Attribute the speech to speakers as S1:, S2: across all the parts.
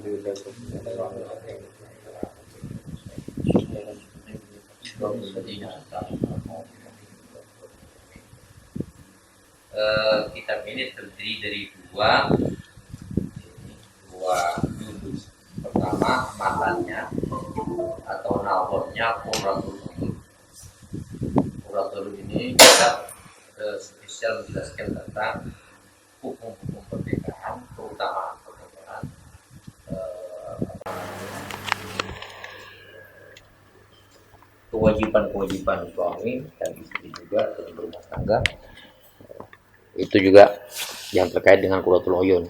S1: Kitab ini terdiri dari dua judul. Pertama matanya atau nazamnya Qurratul Uyun. Qurratul ini kitab spesial menjelaskan tentang hukum-hukum pernikahan, keutamaan pernikahan, kewajiban-kewajiban suami dan istri juga dalam berumah tangga. Itu juga yang terkait dengan Qurratul Uyun.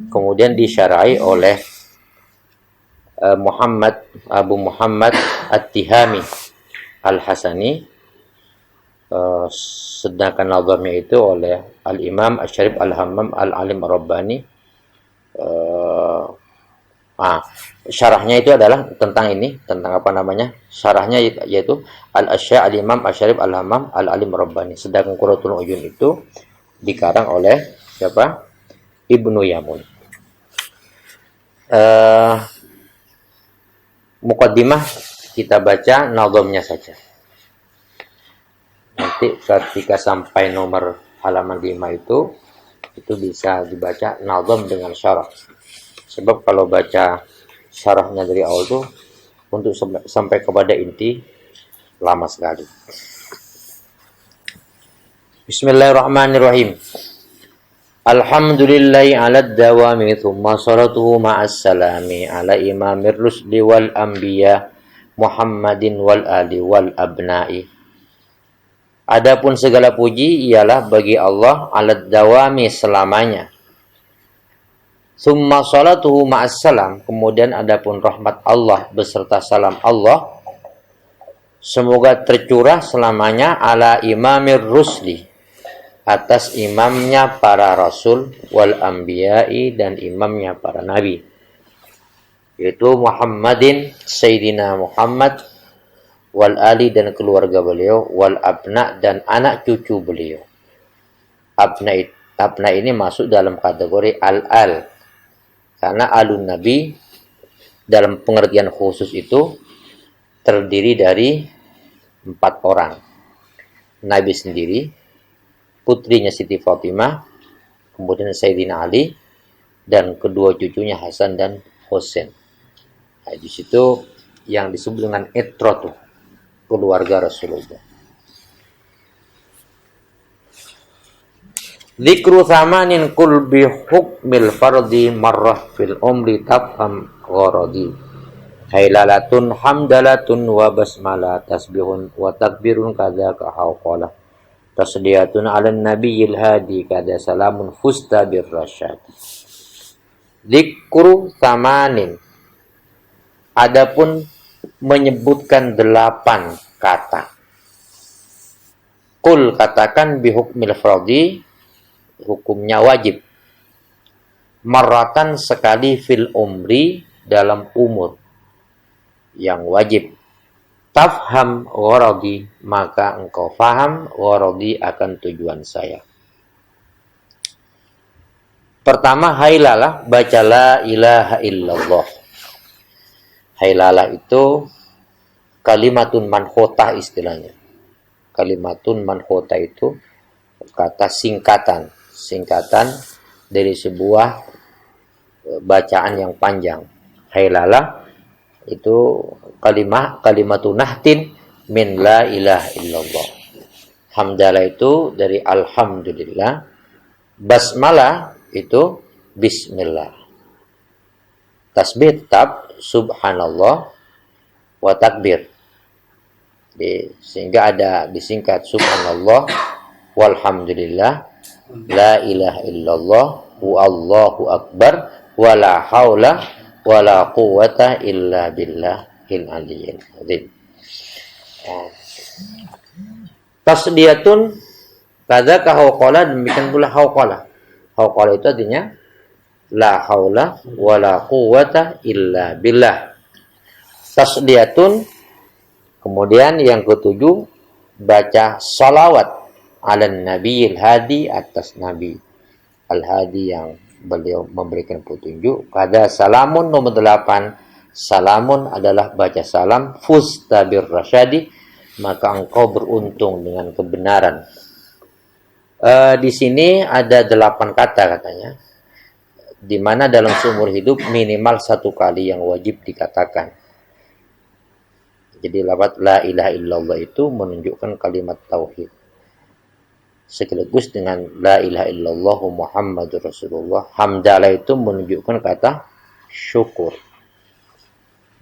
S1: Kemudian disyarahi oleh Abu Muhammad At-Tihami Al-Hasani, sedangkan nazamnya itu oleh Al-Imam Asy-Syarif Al-Hammam Al-Alim Ar-Rabbani. Syarahnya itu adalah tentang ini, tentang apa namanya? Syarahnya yaitu Al-Asy-Syarif Al-Imam Asy-Syarif Al-Hammam Al-Alim Ar-Rabbani. Sedangkan Qurratul Uyun itu dikarang oleh siapa? Ibnu Yamun. Muqaddimah kita baca nazamnya saja. Nanti ketika sampai nomor halaman 5 itu bisa dibaca nazam dengan syarah. Sebab kalau baca syarahnya dari awal tuh untuk sampai kepada inti lama sekali. Bismillahirrahmanirrahim. Alhamdulillahi ala dawami thumma salatuhu ma'as salami ala imamir rusli wal anbiya Muhammadin wal ali wal abna'i. Adapun segala puji ialah bagi Allah ala dawami selamanya. Thumma salatuhu ma'as salam, kemudian adapun rahmat Allah beserta salam Allah semoga tercurah selamanya ala imamir rusli, atas imamnya para rasul wal anbiya'i, dan imamnya para nabi, yaitu Muhammadin Sayyidina Muhammad wal ali, dan keluarga beliau, wal abna, dan anak cucu beliau. Abna ini masuk dalam kategori al-al, karena alun nabi dalam pengertian khusus itu terdiri dari 4 orang. Nabi sendiri, putrinya Siti Fatimah, kemudian Sayyidina Ali, dan kedua cucunya Hasan dan Husain. Nah, di situ yang disebut dengan itratu, keluarga Rasulullah. Dzikru thamanin kul bi hukmil fardi marrah fil umri tafham gharadi. Hailalatun hamdalatun wa basmalah tasbihun wa takbirun kadzaka hauqalah. Tasliyatun 'alan nabiyil hadi kada salamun fusta birrasyad. Dzikru thamanin, adapun menyebutkan 8 kata. Qul, katakan, bihukmil fardhi, hukumnya wajib. Marratan, sekali, fil umri, dalam umur yang wajib. Tafham gharadi, maka engkau faham gharadi, akan tujuan saya. Pertama, hailalah, baca la ilaha illallah. Hailalah itu kalimatun manhotah istilahnya. Kalimatun manhotah itu kata singkatan dari sebuah bacaan yang panjang. Hailalah itu kalimatun nahtin min la ilaha illallah. Hamdalah itu dari alhamdulillah. Basmalah itu bismillah. Tasbih tetap subhanallah wa takbir. Sehingga ada disingkat subhanallah walhamdulillah la ilaha illallah wallahu akbar wala haula wala quwwata illa billahil aliyyil azim. Tasdiyatun kadzaka hauqala, demikian pula hauqala. Hauqala itu artinya la haula wala quwwata illa billah. Tasdiyatun, kemudian yang ketujuh, baca salawat ala nabiyil hadi, atas nabi al-hadi yang beliau memberikan petunjuk. Kada salamun nomor 8. Salamun adalah baca salam. Fusta bir rasyadi, maka engkau beruntung dengan kebenaran. Di sini ada 8 kata katanya, di mana dalam seumur hidup minimal 1 kali yang wajib dikatakan. Jadi lafaz la ilaha illallah itu menunjukkan kalimat tauhid. Sekaligus dengan la ilaha illallah Muhammadur Rasulullah. Hamdalah itu menunjukkan kata syukur.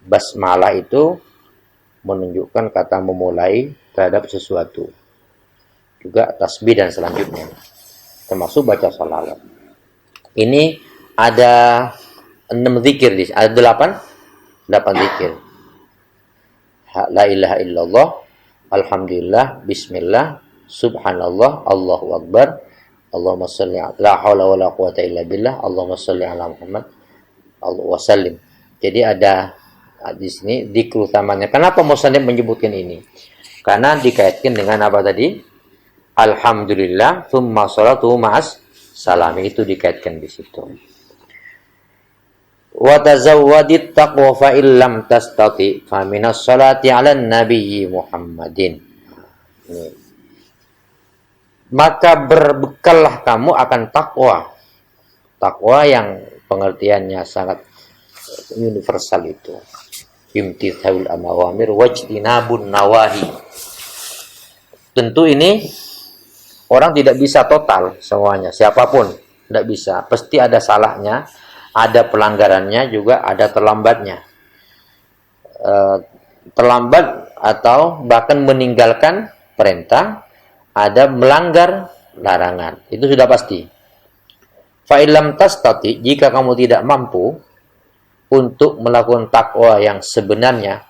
S1: Basmalah itu menunjukkan kata memulai terhadap sesuatu. Juga tasbih dan selanjutnya. Termasuk baca salawat. Ini ada 6 zikir, ada 8 zikir. La ilaha illallah, alhamdulillah, bismillah, subhanallah, Allahu akbar, Allahumma shalli ala, la haula wala quwata illa billah, Allahumma shalli ala Muhammad, wa sallim. Jadi ada di sini zikir utamanya. Kenapa musannif menyebutkan ini? Karena dikaitkan dengan apa tadi? Alhamdulillah, tsumma salatu ma'as salami, itu dikaitkan di situ. Wa tazawwadit taqwa fa illam tastati fa minas salati 'alan nabiyyi Muhammadin. Maka berbekallah kamu akan takwa. Takwa yang pengertiannya sangat universal itu. Imtithalul awamir wajtinabun nawahi. Tentu ini orang tidak bisa total semuanya, siapapun tidak bisa. Pasti ada salahnya, ada pelanggarannya, juga ada terlambatnya. Terlambat atau bahkan meninggalkan perintah, ada melanggar larangan. Itu sudah pasti. Fa illam tastati, jika kamu tidak mampu untuk melakukan takwa yang sebenarnya,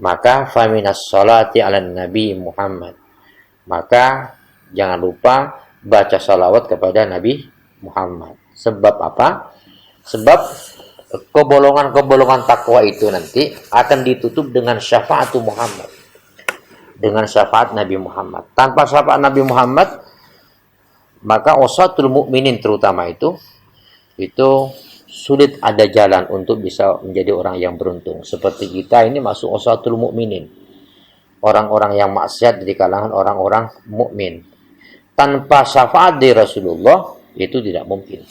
S1: maka fa minas sholati 'alan nabi Muhammad. Maka jangan lupa baca salawat kepada Nabi Muhammad. Sebab apa? Sebab kebolongan-kebolongan takwa itu nanti akan ditutup dengan syafaat Muhammad. Dengan syafaat Nabi Muhammad. Tanpa syafaat Nabi Muhammad, maka usatul mukminin terutama itu sulit ada jalan untuk bisa menjadi orang yang beruntung. Seperti kita ini masuk usatul mukminin. Orang-orang yang maksiat dari kalangan orang-orang mukmin. Tanpa syafaat dari Rasulullah itu tidak mungkin.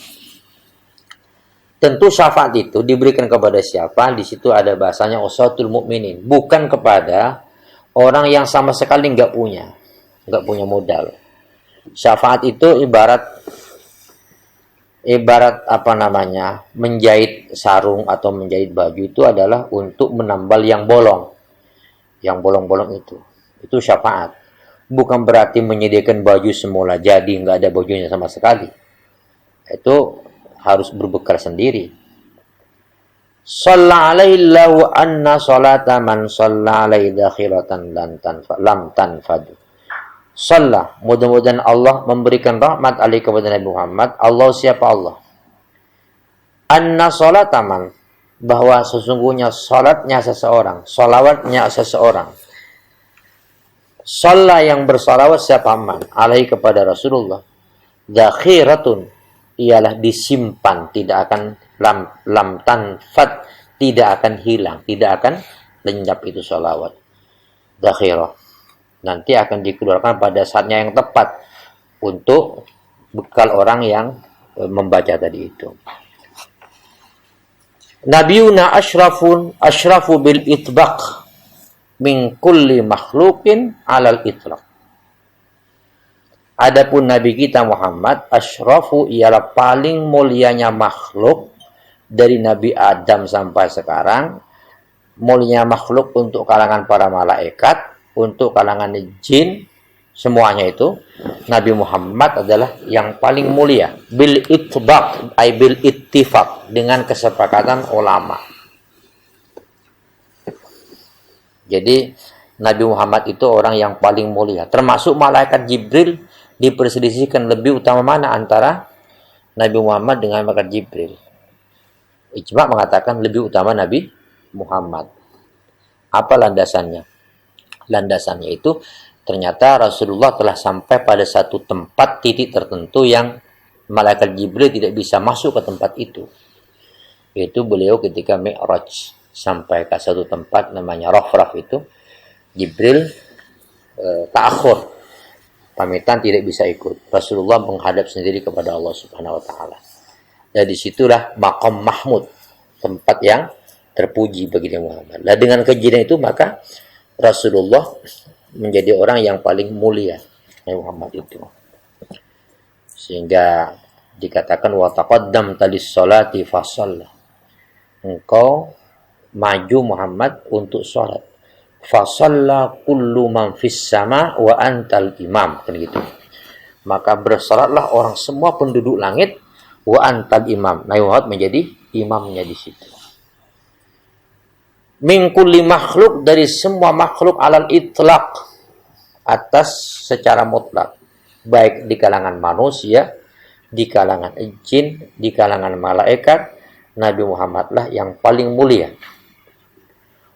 S1: Tentu syafaat itu diberikan kepada siapa? Di situ ada bahasanya usatul mukminin, bukan kepada orang yang sama sekali nggak punya modal. Syafaat itu ibarat apa namanya? Menjahit sarung atau menjahit baju itu adalah untuk menambal yang bolong. Yang bolong-bolong itu syafaat. Bukan berarti menyediakan baju semula jadi nggak ada bajunya sama sekali. Itu harus berbekal sendiri. Shalla alaihi lahu anna salata man shalla alaihi dakhiratan lam tanfadu. Shalla, mudah-mudahan Allah memberikan rahmat alaihi kepada Nabi Muhammad. Allah siapa Allah? Anna salata man, bahwa sesungguhnya salatnya seseorang, salawatnya seseorang. Shalla yang bersalawat siapa man alaihi kepada Rasulullah. Dakhiratun, ialah disimpan, tidak akan lam tanfad, tidak akan hilang, tidak akan lenyap itu salawat. Dakhirah, nanti akan dikeluarkan pada saatnya yang tepat untuk bekal orang yang membaca tadi itu. Nabiyuna asyrafu bil itbaq min kulli makhluqin alal itlaq. Adapun Nabi kita Muhammad, asyrafu ialah paling mulianya makhluk dari Nabi Adam sampai sekarang. Mulianya makhluk untuk kalangan para malaikat, untuk kalangan jin, semuanya itu Nabi Muhammad adalah yang paling mulia. Bil itbaq, ay bil ittifaq, dengan kesepakatan ulama. Jadi Nabi Muhammad itu orang yang paling mulia. Termasuk malaikat Jibril diperselisihkan lebih utama mana antara Nabi Muhammad dengan malaikat Jibril. Ijma' mengatakan lebih utama Nabi Muhammad. Apa landasannya? Landasannya itu ternyata Rasulullah telah sampai pada satu tempat titik tertentu yang malaikat Jibril tidak bisa masuk ke tempat itu. Itu beliau ketika Mi'raj sampai ke satu tempat namanya Rafraf itu, Jibril ta'akhur, pamitan tidak bisa ikut. Rasulullah menghadap sendiri kepada Allah Subhanahu wa taala. Dan disitulah maqam Mahmud, tempat yang terpuji bagi Nabi Muhammad. Nah, dengan kejadian itu maka Rasulullah menjadi orang yang paling mulia, Nabi Muhammad itu. Sehingga dikatakan wa taqaddam talis salati fasalla. Engkau maju Muhammad untuk sholat. Fasalla kullu man fis sama wa antal imam, kan gitu. Maka bersalatlah orang semua penduduk langit wa antal imam. Nabi Muhammad menjadi imamnya di situ. Min kulli makhluk, dari semua makhluk alal itlaq, atas secara mutlak, baik di kalangan manusia, di kalangan jin, di kalangan malaikat, Nabi Muhammad lah yang paling mulia.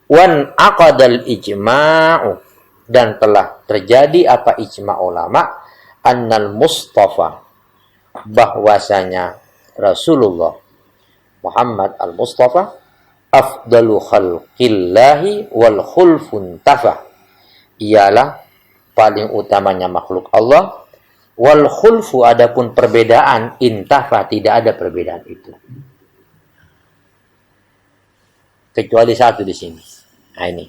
S1: Wan aqadal ijma'u, dan telah terjadi apa ijma' ulama, annal Mustafa, bahwasanya Rasulullah Muhammad al-Mustafa afdalu khalqillahi wal khulfun tafa, ialah paling utamanya makhluk Allah, wal khulfu, adapun perbedaan, intafa, tidak ada perbedaan itu. Kecuali satu di sini. Nah ini.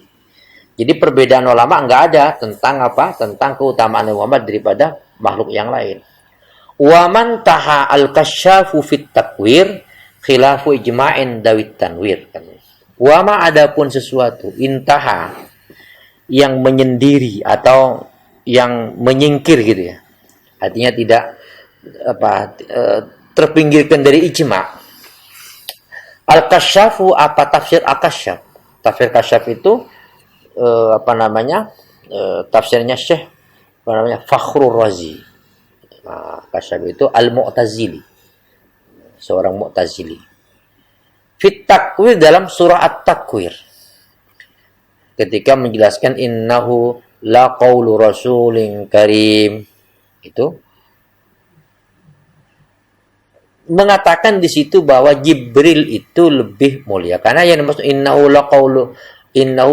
S1: Jadi perbedaan ulama enggak ada tentang apa? Tentang keutamaan Muhammad daripada makhluk yang lain. Wa man taha al-kasyafu fit takwir khilafu ijma'in dawit tanwir. Wa ma, adapun sesuatu intaha yang menyendiri atau yang menyingkir gitu ya. Artinya tidak terpinggirkan dari ijma'. Al-Kasyafu, apa tafsir Al-Kasyaf? Tafsir Kasyaf itu tafsirnya Syekh Fakhrur Razi. Nah, Kasyaf itu Al-Mu'tazili, seorang Mu'tazili. Fit Takwir, dalam surah At-Takwir, ketika menjelaskan innahu la qaulu rasulin karim, itu mengatakan di situ bahwa Jibril itu lebih mulia, karena yang dimaksud innahu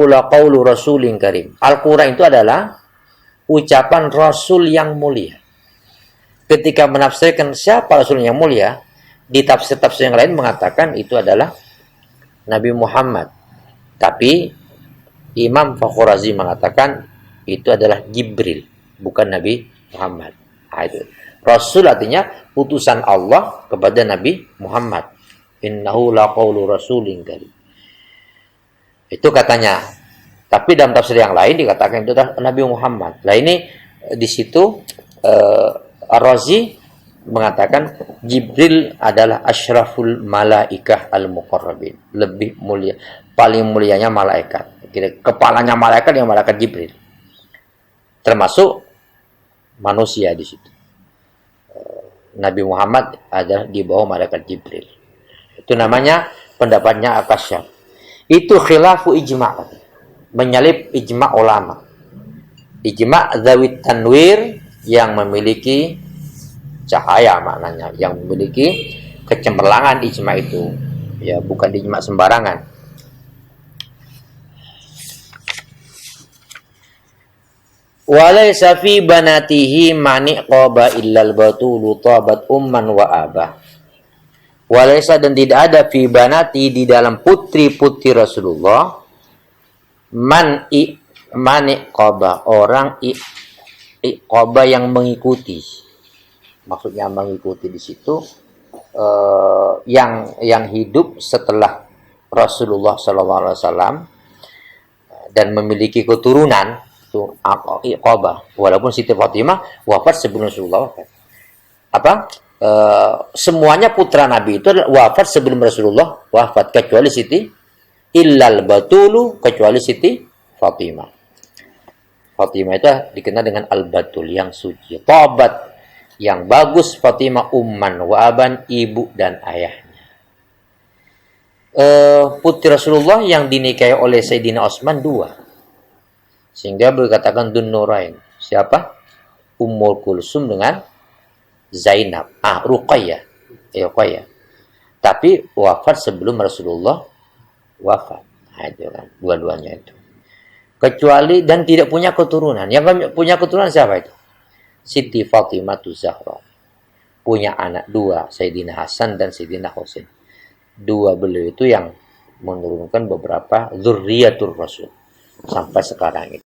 S1: laqaulu rasulin karim. Al-Qur'an itu adalah ucapan rasul yang mulia. Ketika menafsirkan siapa rasul yang mulia, di tafsir-tafsir yang lain mengatakan itu adalah Nabi Muhammad. Tapi Imam Fakhrur Razi mengatakan itu adalah Jibril, bukan Nabi Muhammad. Nah, itu. Rasul artinya utusan Allah kepada Nabi Muhammad. Innahu laqaulu rasulin karim. Itu katanya. Tapi dalam tafsir yang lain dikatakan itu adalah Nabi Muhammad. Nah ini di situ Ar-Razi mengatakan Jibril adalah asyraful malaikah al-muqarrabin, lebih mulia, paling mulianya malaikat. Kepalanya malaikat yang malaikat Jibril. Termasuk manusia di situ. Nabi Muhammad adalah di bawah malaikat Jibril. Itu namanya pendapatnya Al-Kasyaf. Itu khilafu ijma', menyalip ijma' ulama. Ijma' dzawit tanwir, yang memiliki cahaya maknanya, yang memiliki kecemerlangan ijma' itu. Ya, bukan ijma' sembarangan. Walaysa fi banatihi mani qaba illal batulu tabat umman wa abah. Walaysa, dan tidak ada fi banati, di dalam putri-putri Rasulullah, mani qaba, orang qaba yang mengikuti. Maksudnya mengikuti di situ yang hidup setelah Rasulullah SAW dan memiliki keturunan. Itu Iqabah, walaupun Siti Fatimah wafat sebelum Rasulullah wafat. Semuanya putra Nabi itu wafat sebelum Rasulullah wafat, kecuali Siti illal batulu, kecuali Siti Fatimah. Fatimah itu dikenal dengan al-batul, yang suci. Tabat, yang bagus. Fatimah umman wa aban, ibu dan ayahnya. Putri Rasulullah yang dinikahi oleh Sayyidina Utsman 2. Sehingga berkatakan Dun Nurain. Siapa? Ummul Kulsum dengan Zainab, Ruqayyah. Ruqayyah. Tapi wafat sebelum Rasulullah wafat. Nah, itu kan, dua-duanya itu. Kecuali dan tidak punya keturunan. Yang punya keturunan siapa itu? Siti Fatimah Zahra. Punya anak dua, Sayyidina Hasan dan Sayyidina Husain. Dua beliau itu yang menurunkan beberapa zurriyatur Rasul sampai sekarang itu.